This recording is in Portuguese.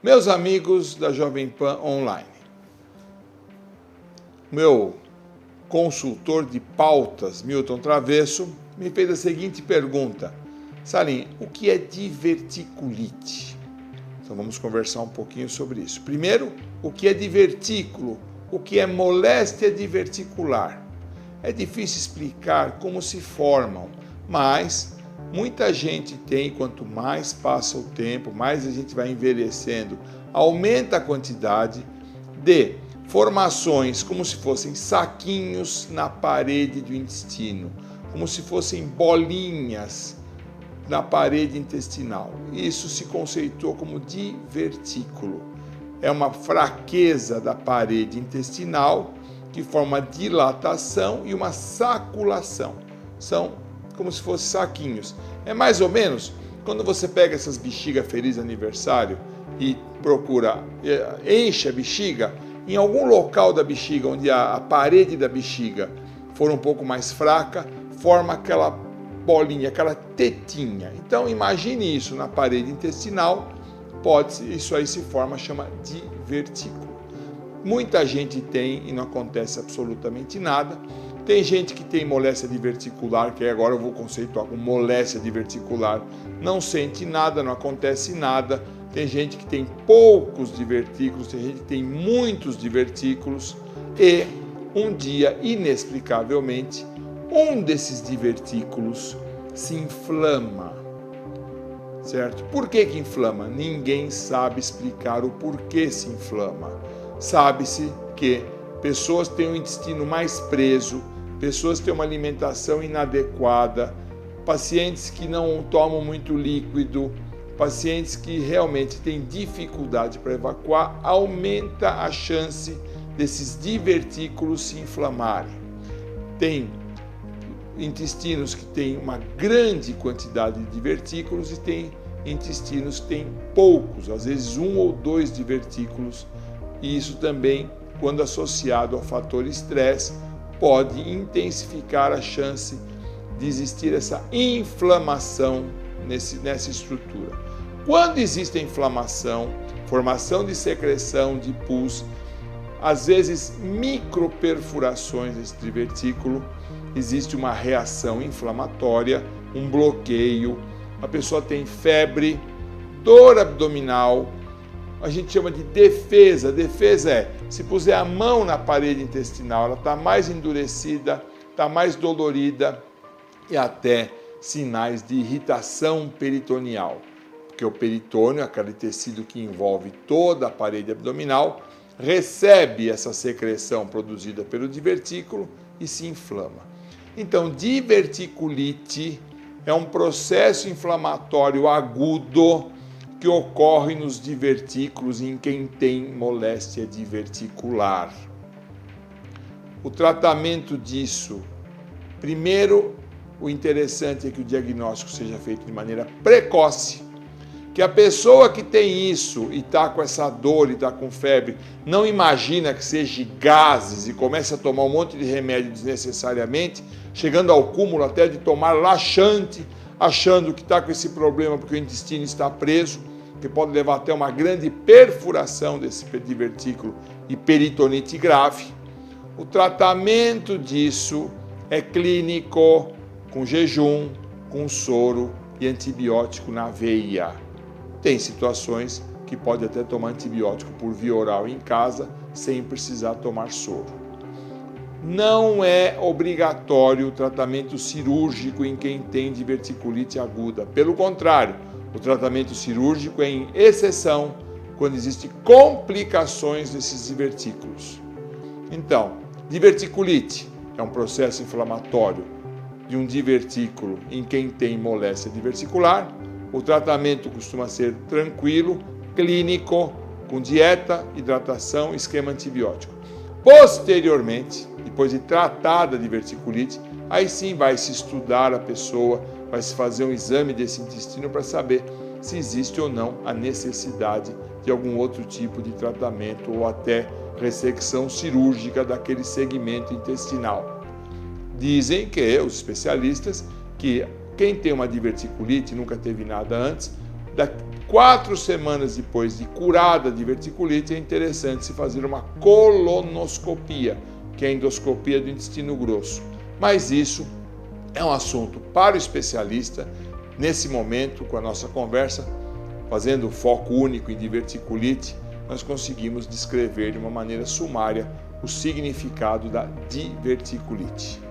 Meus amigos da Jovem Pan Online, meu consultor de pautas, Milton Travesso, me fez a seguinte pergunta: Salim, o que é diverticulite? Então vamos conversar um pouquinho sobre isso. Primeiro, o que é divertículo? O que é moléstia diverticular? É difícil explicar como se formam, mas muita gente tem, quanto mais passa o tempo, mais a gente vai envelhecendo, aumenta a quantidade de formações como se fossem saquinhos na parede do intestino, como se fossem bolinhas na parede intestinal. Isso se conceitou como divertículo. É uma fraqueza da parede intestinal que forma dilatação e uma saculação. São como se fossem saquinhos. É mais ou menos quando você pega essas bexigas feliz de aniversário e procura, enche a bexiga, em algum local da bexiga onde a parede da bexiga for um pouco mais fraca, forma aquela bolinha, aquela tetinha. Então imagine isso na parede intestinal, isso aí se forma, chama divertículo. Muita gente tem e não acontece absolutamente nada. Tem gente que tem moléstia diverticular, que agora eu vou conceituar como moléstia diverticular, não sente nada, não acontece nada. Tem gente que tem poucos divertículos, tem gente que tem muitos divertículos e um dia, inexplicavelmente, um desses divertículos se inflama, certo? Por que inflama? Ninguém sabe explicar o porquê se inflama. Sabe-se que pessoas têm o intestino mais preso, pessoas têm uma alimentação inadequada, pacientes que não tomam muito líquido, pacientes que realmente têm dificuldade para evacuar, aumenta a chance desses divertículos se inflamarem. Tem intestinos que têm uma grande quantidade de divertículos e tem intestinos que têm poucos, às vezes 1 ou 2 divertículos, e isso também, quando associado ao fator estresse, pode intensificar a chance de existir essa inflamação nessa estrutura. Quando existe a inflamação, formação de secreção de pus, às vezes microperfurações desse divertículo, existe uma reação inflamatória, um bloqueio, a pessoa tem febre, dor abdominal, a gente chama de defesa. Defesa é, se puser a mão na parede intestinal, ela está mais endurecida, está mais dolorida e até sinais de irritação peritoneal, porque o peritônio, aquele tecido que envolve toda a parede abdominal, recebe essa secreção produzida pelo divertículo e se inflama. Então, diverticulite é um processo inflamatório agudo que ocorre nos divertículos em quem tem moléstia diverticular. O tratamento disso, primeiro, o interessante é que o diagnóstico seja feito de maneira precoce, que a pessoa que tem isso e está com essa dor e está com febre, não imagina que seja gases e comece a tomar um monte de remédio desnecessariamente, chegando ao cúmulo até de tomar laxante, achando que está com esse problema porque o intestino está preso, que pode levar até uma grande perfuração desse divertículo e peritonite grave. O tratamento disso é clínico, com jejum, com soro e antibiótico na veia. Tem situações que pode até tomar antibiótico por via oral em casa, sem precisar tomar soro. Não é obrigatório o tratamento cirúrgico em quem tem diverticulite aguda. Pelo contrário, o tratamento cirúrgico é em exceção quando existem complicações desses divertículos. Então, diverticulite é um processo inflamatório de um divertículo em quem tem moléstia diverticular. O tratamento costuma ser tranquilo, clínico, com dieta, hidratação e esquema antibiótico. Posteriormente, depois de tratada a diverticulite, aí sim vai se estudar a pessoa, vai se fazer um exame desse intestino para saber se existe ou não a necessidade de algum outro tipo de tratamento ou até ressecção cirúrgica daquele segmento intestinal. Dizem que os especialistas que quem tem uma diverticulite, nunca teve nada antes, 4 semanas depois de curada a diverticulite, é interessante se fazer uma colonoscopia, que é a endoscopia do intestino grosso. Mas isso é um assunto para o especialista. Nesse momento, com a nossa conversa, fazendo foco único em diverticulite, nós conseguimos descrever de uma maneira sumária o significado da diverticulite.